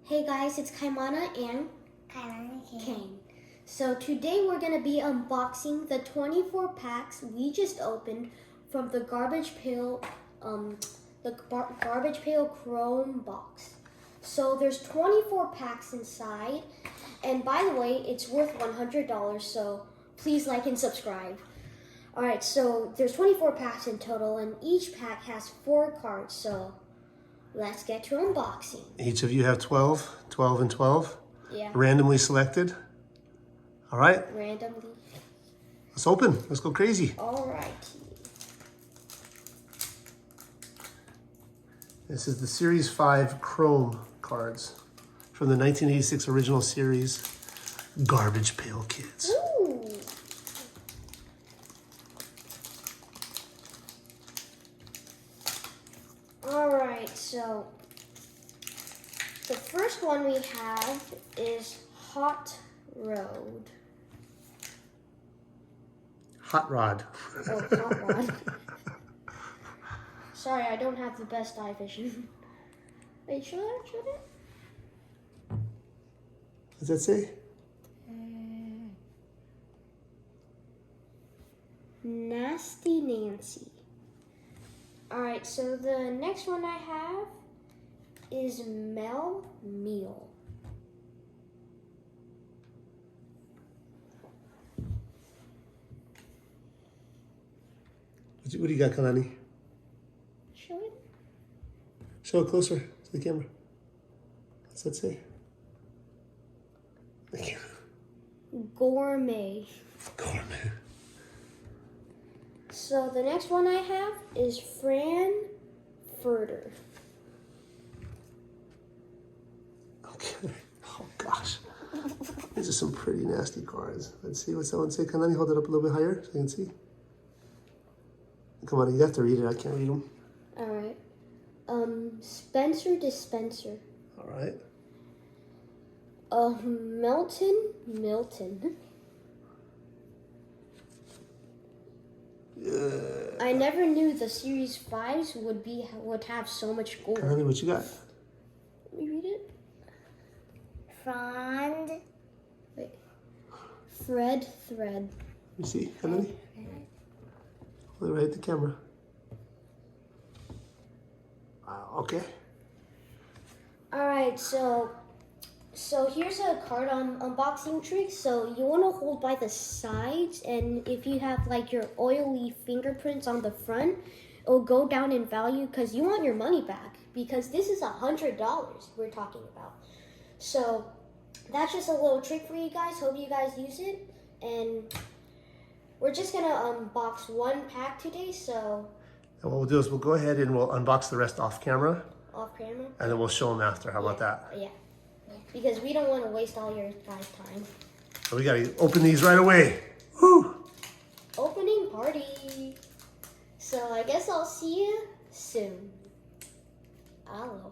Hey guys, it's Kaimana and Kane. So today we're going to be unboxing the 24 packs we just opened from the Garbage Pail Chrome box. So there's 24 packs inside, and by the way, it's worth $100, so please like and subscribe. Alright, so there's 24 packs in total, and each pack has 4 cards, so let's get to unboxing. Each of you have 12 and 12? Yeah. Randomly selected? All right. Randomly. Let's open. Let's go crazy. Alright. This is the Series 5 Chrome cards from the 1986 original series, Garbage Pail Kids. Ooh. Alright, so the first one we have is Hot Road. Hot Rod. Oh, Hot Rod. Sorry, I don't have the best eye vision. Wait, should it? What does that say? Nasty Nancy. Alright, so the next one I have is Mel Meal. What do you got, Kalani? Show it. Show it closer to the camera. What's that say? Thank you. Gourmet. Gourmet. So the next one I have is Frankfurter. Okay. Oh gosh. These are some pretty nasty cards. Let's see what's that one say. Kalani, hold it up a little bit higher so I can see. Come on, you have to read it. I can't read them. Alright. Spencer Dispenser. All right. Milton. I never knew the Series 5s would have so much gold. Kalani, what you got? Let me read it. Fred Thread. You see, Kalani? Hold it right at the camera. Okay. Alright, so here's a card unboxing trick. So you want to hold by the sides, and if you have like your oily fingerprints on the front, it'll go down in value because you want your money back, because this is $100 we're talking about. So that's just a little trick for you guys. Hope you guys use it. And we're just gonna unbox one pack today, so. And what we'll do is we'll go ahead and we'll unbox the rest off camera. Off camera? And then we'll show them after. How about that? Yeah. Because we don't want to waste all your guys' time. So we gotta open these right away. Woo! Opening party. So I guess I'll see you soon. Aloha.